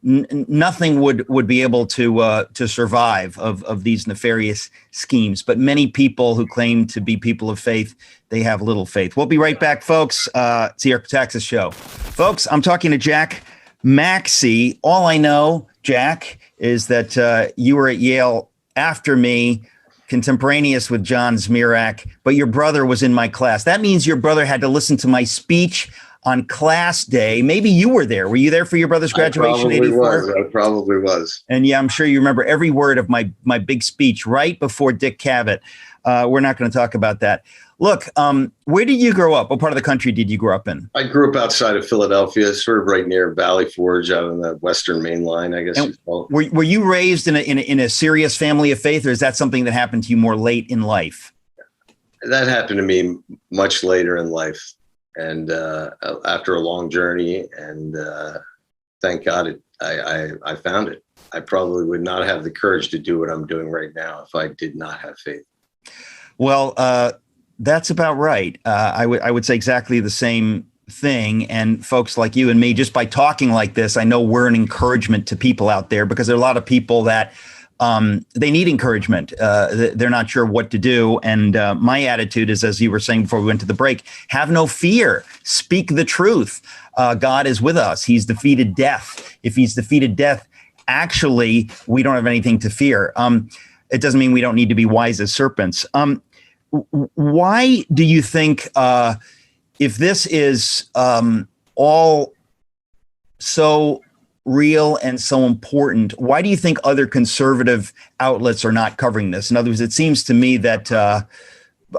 nothing would be able to survive of these nefarious schemes. But many people who claim to be people of faith, they have little faith. We'll be right back, folks. It's the Eric Taxis Show. Folks, I'm talking to Jack Maxey. All I know, Jack, is that you were at Yale after me, contemporaneous with John Zmirak, but your brother was in my class. That means your brother had to listen to my speech on class day. Maybe you were there. Were you there for your brother's graduation? I probably was. And yeah, I'm sure you remember every word of my big speech right before Dick Cavett. We're not going to talk about that. Look, where did you grow up? What part of the country did you grow up in? I grew up outside of Philadelphia, sort of right near Valley Forge, out on the Western Main Line, I guess you call it. Were you raised in a serious family of faith, or is that something that happened to you more late in life? That happened to me much later in life. And after a long journey, and thank God I found it. I probably would not have the courage to do what I'm doing right now if I did not have faith. Well, that's about right. I would say exactly the same thing. And folks like you and me, just by talking like this, I know we're an encouragement to people out there, because there are a lot of people that they need encouragement. They're not sure what to do. And my attitude is, as you were saying before we went to the break, have no fear. Speak the truth. God is with us. He's defeated death. If he's defeated death, actually, we don't have anything to fear. It doesn't mean we don't need to be wise as serpents. Why do you think, if this is all so real and so important, why do you think other conservative outlets are not covering this? In other words, it seems to me that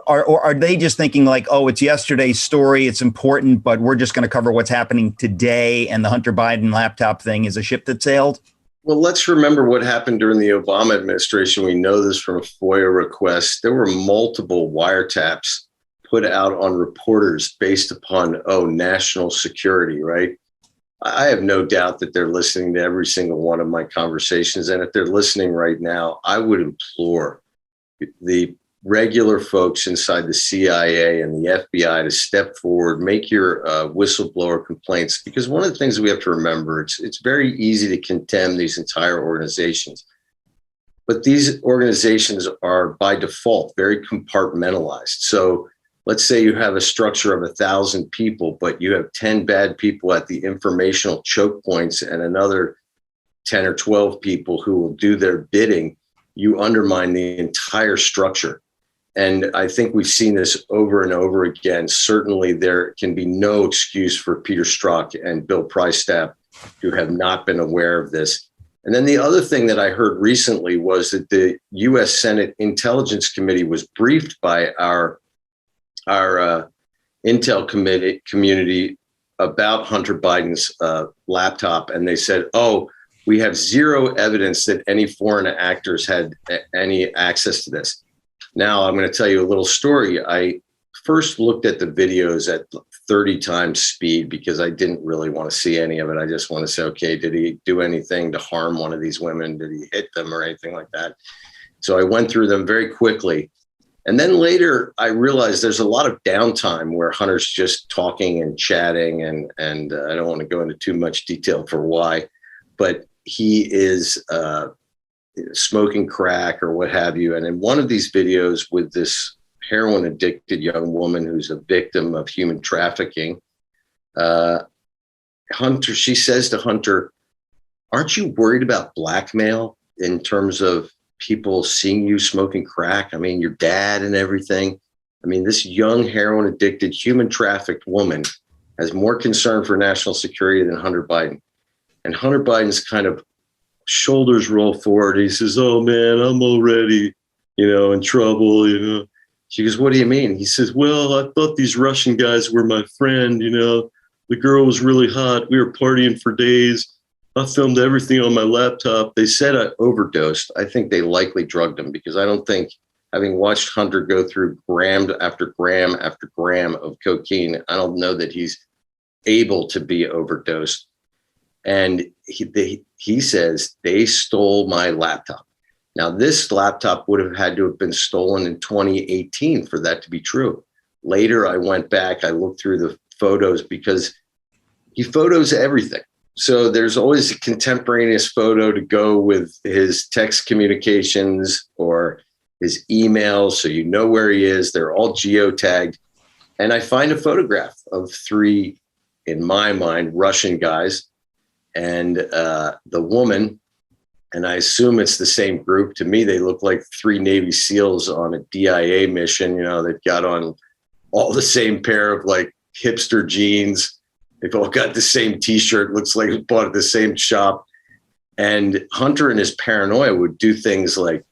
are they just thinking like, oh, it's yesterday's story, it's important, but we're just going to cover what's happening today, and the Hunter Biden laptop thing is a ship that sailed? Well, let's remember what happened during the Obama administration. We know this from a FOIA request. There were multiple wiretaps put out on reporters based upon, national security, right? I have no doubt that they're listening to every single one of my conversations. And if they're listening right now, I would implore the regular folks inside the CIA and the FBI to step forward, make your whistleblower complaints. Because one of the things we have to remember, it's very easy to condemn these entire organizations. But these organizations are by default very compartmentalized. So let's say you have a structure of 1,000 people, but you have 10 bad people at the informational choke points and another 10 or 12 people who will do their bidding. You undermine the entire structure. And I think we've seen this over and over again. Certainly there can be no excuse for Peter Strzok and Bill Priestap who have not been aware of this. And then the other thing that I heard recently was that the U.S. Senate Intelligence Committee was briefed by our Intel community about Hunter Biden's laptop. And they said, we have zero evidence that any foreign actors had any access to this. Now, I'm going to tell you a little story. I first looked at the videos at 30 times speed because I didn't really want to see any of it. I just want to say, okay, did he do anything to harm one of these women? Did he hit them or anything like that? So I went through them very quickly. And then later, I realized there's a lot of downtime where Hunter's just talking and chatting, and I don't want to go into too much detail for why, but he is smoking crack or what have you. And in one of these videos with this heroin addicted young woman who's a victim of human trafficking, she says to Hunter, "Aren't you worried about blackmail in terms of people seeing you smoking crack? I mean, your dad and everything." I mean, this young heroin addicted, human trafficked woman has more concern for national security than Hunter Biden. And Hunter Biden's kind of shoulders roll forward. He says, "Oh man, I'm already, in trouble, She goes, "What do you mean?" He says, "Well, I thought these Russian guys were my friend, the girl was really hot. We were partying for days. I filmed everything on my laptop. They said I overdosed. I think they likely drugged him, because I don't think, having watched Hunter go through gram after gram after gram of cocaine, I don't know that he's able to be overdosed. And he says they stole my laptop. Now, this laptop would have had to have been stolen in 2018 for that to be true. Later, I went back, I looked through the photos, because he photos everything. So there's always a contemporaneous photo to go with his text communications or his emails, so you know where he is. They're all geotagged. And I find a photograph of 3, in my mind, Russian guys, and the woman, and I assume it's the same group. To me, they look like 3 Navy SEALs on a DIA mission. You know, they've got on all the same pair of like hipster jeans. They've all got the same T-shirt. Looks like it was bought at the same shop. And Hunter, in his paranoia, would do things like,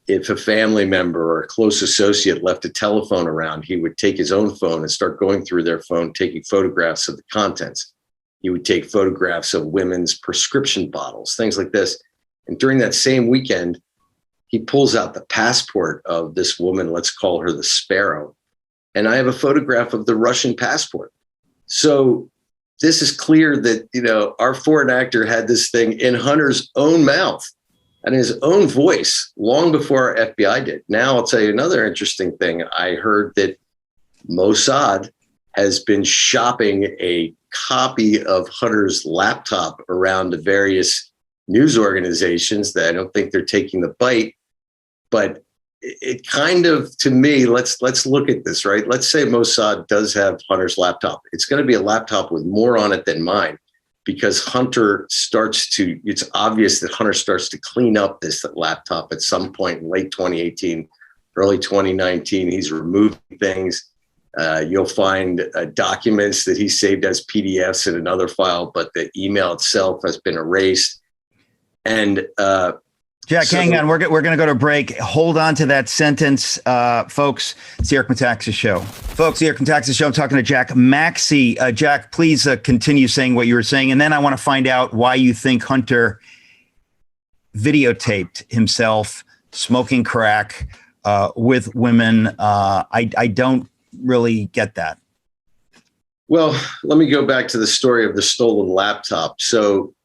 if a family member or a close associate left a telephone around, he would take his own phone and start going through their phone, taking photographs of the contents. He would take photographs of women's prescription bottles, things like this. And during that same weekend, he pulls out the passport of this woman, let's call her the Sparrow. And I have a photograph of the Russian passport. So this is clear that, you know, our foreign actor had this thing in Hunter's own mouth and his own voice long before our FBI did. Now, I'll tell you another interesting thing. I heard that Mossad has been shopping a copy of Hunter's laptop around to various news organizations that I don't think they're taking the bite. But it kind of, to me, let's look at this, right? Let's say Mossad does have Hunter's laptop. It's going to be a laptop with more on it than mine, because Hunter starts to, it's obvious that Hunter starts to clean up this laptop at some point in late 2018, early 2019. He's removing things. You'll find documents that he saved as PDFs in another file, but the email itself has been erased. And Jack, hang on. We're going to go to break. Hold on to that sentence, folks. It's the Eric Metaxas Show. Folks, the Eric Metaxas Show. I'm talking to Jack Maxey. Jack, please continue saying what you were saying. And then I want to find out why you think Hunter videotaped himself smoking crack with women. I don't really get that. Well, let me go back to the story of the stolen laptop. So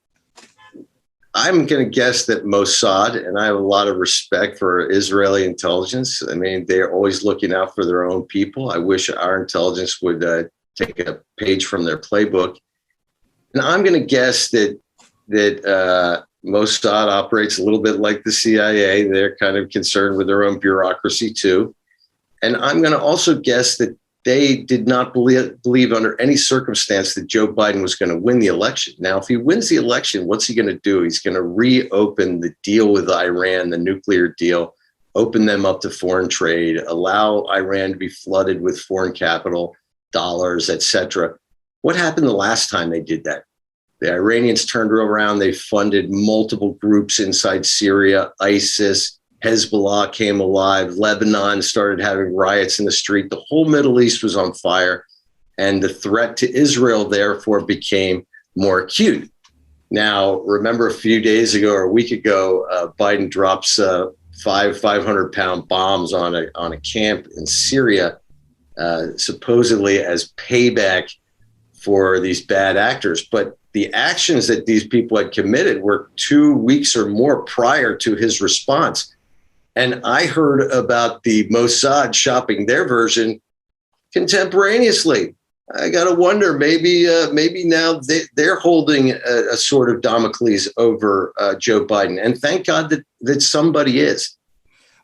I'm going to guess that Mossad, and I have a lot of respect for Israeli intelligence. I mean, they're always looking out for their own people. I wish our intelligence would take a page from their playbook. And I'm going to guess that Mossad operates a little bit like the CIA. They're kind of concerned with their own bureaucracy too. And I'm going to also guess that they did not believe under any circumstance that Joe Biden was going to win the election. Now, if he wins the election, what's he going to do? He's going to reopen the deal with Iran, the nuclear deal, open them up to foreign trade, allow Iran to be flooded with foreign capital, dollars, etc. What happened the last time they did that? The Iranians turned around. They funded multiple groups inside Syria, ISIS, Hezbollah came alive. Lebanon started having riots in the street. The whole Middle East was on fire. And the threat to Israel, therefore, became more acute. Now, remember a few days ago or a week ago, Biden drops 500-pound bombs on a camp in Syria, supposedly as payback for these bad actors. But the actions that these people had committed were 2 weeks or more prior to his response. And I heard about the Mossad shopping their version contemporaneously. I got to wonder, maybe now they're holding a sort of Damocles over Joe Biden. And thank God that somebody is.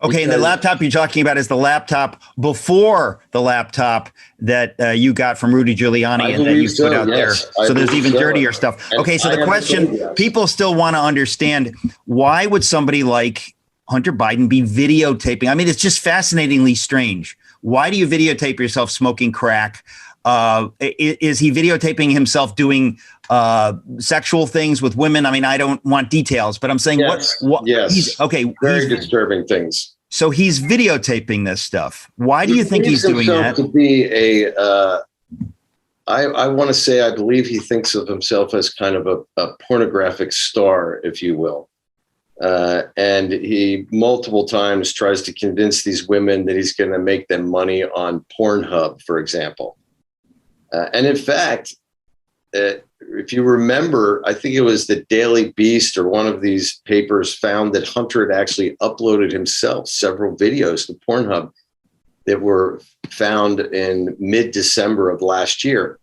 Okay, and the laptop you're talking about is the laptop before the laptop that you got from Rudy Giuliani and that you put out there. So there's even dirtier stuff. Okay, so the question, people still want to understand, why would somebody like Hunter Biden be videotaping? I mean, it's just fascinatingly strange. Why do you videotape yourself smoking crack? Is he videotaping himself doing sexual things with women? I mean, I don't want details, but I'm saying yes. Okay. Very disturbing things. So he's videotaping this stuff. Why do you think he's doing that? To be I want to say I believe he thinks of himself as kind of a pornographic star, if you will. And he multiple times tries to convince these women that he's going to make them money on Pornhub, for example. And in fact, if you remember, I think it was the Daily Beast or one of these papers found that Hunter had actually uploaded himself several videos to Pornhub that were found in mid-December of last year.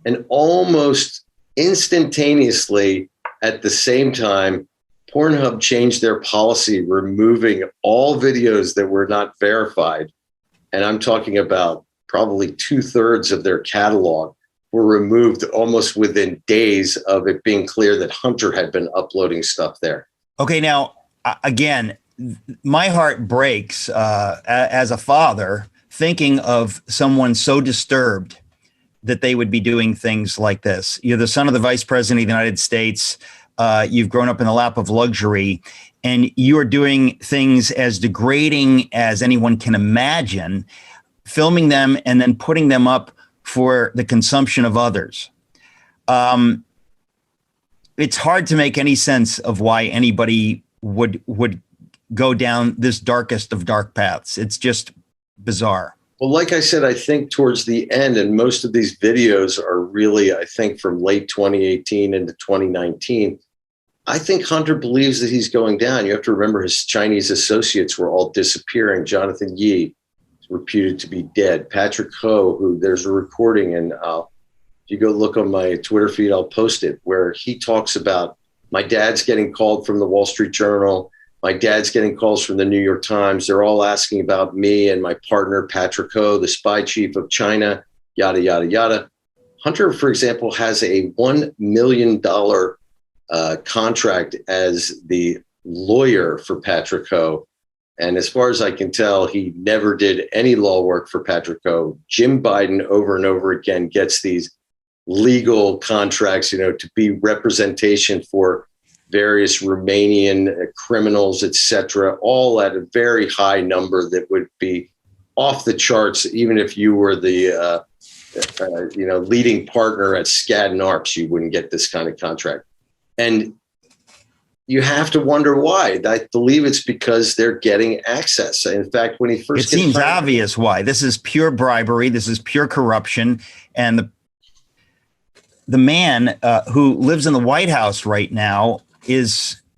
And almost instantaneously at the same time, Pornhub changed their policy, removing all videos that were not verified. And I'm talking about probably 2/3 of their catalog were removed almost within days of it being clear that Hunter had been uploading stuff there. Okay, now, again, my heart breaks as a father thinking of someone so disturbed that they would be doing things like this. You're the son of the vice president of the United States. You've grown up in the lap of luxury, and you are doing things as degrading as anyone can imagine, filming them and then putting them up for the consumption of others. It's hard to make any sense of why anybody would go down this darkest of dark paths. It's just bizarre. Well, like I said, I think towards the end, and most of these videos are really, I think, from late 2018 into 2019, I think Hunter believes that he's going down. You have to remember his Chinese associates were all disappearing. Jonathan Yi is reputed to be dead. Patrick Ho, who there's a recording, and if you go look on my Twitter feed, I'll post it, where he talks about my dad's getting called from the Wall Street Journal. My dad's getting calls from the New York Times. They're all asking about me and my partner, Patrick Ho, the spy chief of China, yada, yada, yada. Hunter, for example, has a $1 million contract as the lawyer for Patrick Ho. And as far as I can tell, he never did any law work for Patrick Ho. Jim Biden over and over again gets these legal contracts, to be representation for various Romanian criminals, etc., all at a very high number that would be off the charts. Even if you were the leading partner at Skadden Arps, you wouldn't get this kind of contract. And you have to wonder why. I believe it's because they're getting access. In fact, when he first it seems obvious why. This is pure bribery. This is pure corruption. And the man who lives in the White House right now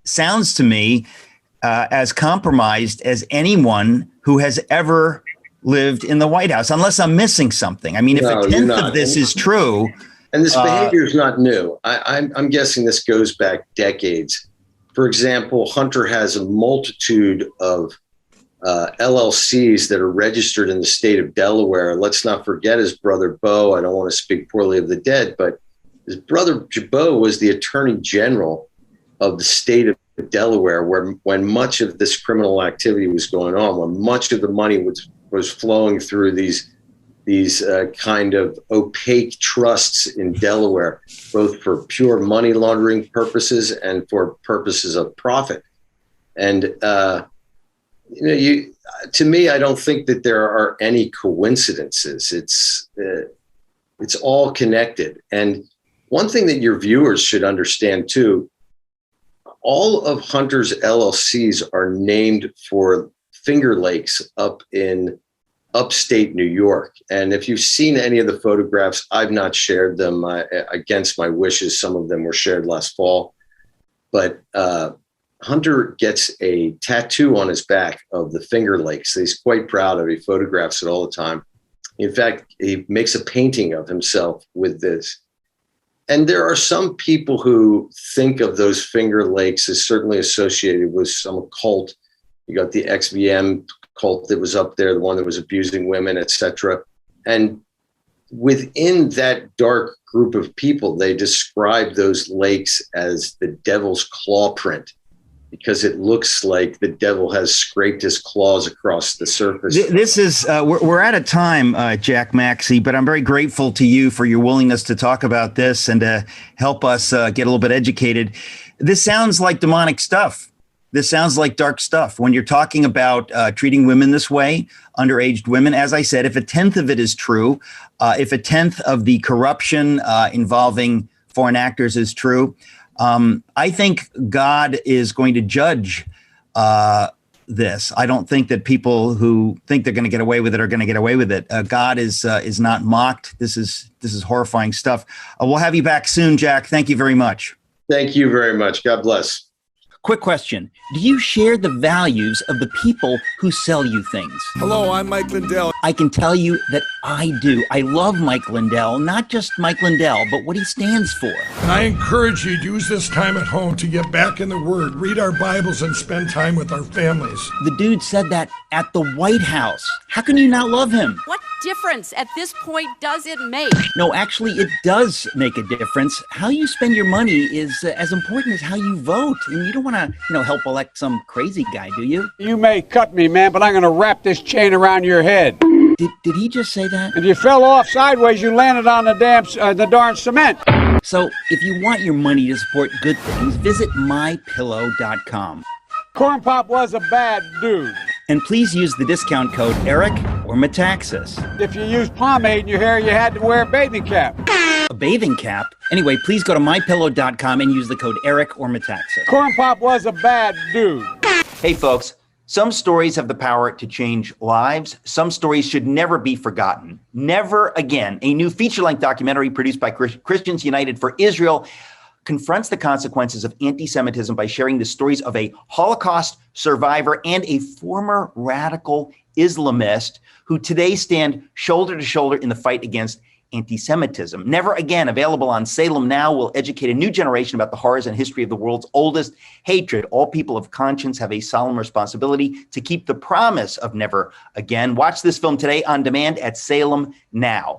sounds to me as compromised as anyone who has ever lived in the White House, unless I'm missing something. I mean, if a tenth of this is true. And this behavior is not new. I'm guessing this goes back decades. For example, Hunter has a multitude of LLCs that are registered in the state of Delaware. Let's not forget his brother, Bo. I don't want to speak poorly of the dead, but his brother, Bo, was the attorney general of the state of Delaware, when much of this criminal activity was going on, when much of the money was flowing through these kind of opaque trusts in Delaware, both for pure money laundering purposes and for purposes of profit. And to me, I don't think that there are any coincidences. It's all connected. And one thing that your viewers should understand too, all of Hunter's LLCs are named for Finger Lakes up in upstate New York. And if you've seen any of the photographs, I've not shared them against my wishes. Some of them were shared last fall. But Hunter gets a tattoo on his back of the Finger Lakes that he's quite proud of. He photographs it all the time. In fact, he makes a painting of himself with this. And there are some people who think of those Finger Lakes as certainly associated with some cult. You got the XVM cult that was up there, the one that was abusing women, etc. And within that dark group of people, they describe those lakes as the devil's claw print, because it looks like the devil has scraped his claws across the surface. This is, we're out of time, Jack Maxey, but I'm very grateful to you for your willingness to talk about this and to help us get a little bit educated. This sounds like demonic stuff. This sounds like dark stuff. When you're talking about treating women this way, underage women, as I said, if a tenth of it is true, if a tenth of the corruption involving foreign actors is true, I think God is going to judge this. I don't think that people who think they're going to get away with it are going to get away with it. God is not mocked. This is horrifying stuff. We'll have you back soon, Jack. Thank you very much. Thank you very much. God bless. Quick question. Do you share the values of the people who sell you things? Hello, I'm Mike Lindell. I can tell you that I do. I love Mike Lindell, not just Mike Lindell, but what he stands for. And I encourage you to use this time at home to get back in the Word, read our Bibles, and spend time with our families. The dude said that at the White House. How can you not love him? What difference at this point does it make? No, actually, it does make a difference. How you spend your money is as important as how you vote. And you don't want to, help elect some crazy guy, do you? You may cut me, man, but I'm going to wrap this chain around your head. Did he just say that? If you fell off sideways, you landed on the darn cement. So if you want your money to support good things, visit mypillow.com. Corn Pop was a bad dude. And please use the discount code ERIC or Metaxas. If you used pomade in your hair, you had to wear a bathing cap. A bathing cap? Anyway, please go to mypillow.com and use the code ERIC or Metaxas. Corn Pop was a bad dude. Hey, folks. Some stories have the power to change lives. Some stories should never be forgotten. Never Again, a new feature-length documentary produced by Christians United for Israel, confronts the consequences of anti-Semitism by sharing the stories of a Holocaust survivor and a former radical Islamist who today stand shoulder to shoulder in the fight against anti-Semitism. Never Again, available on Salem Now, will educate a new generation about the horrors and history of the world's oldest hatred. All people of conscience have a solemn responsibility to keep the promise of Never Again. Watch this film today on demand at Salem Now.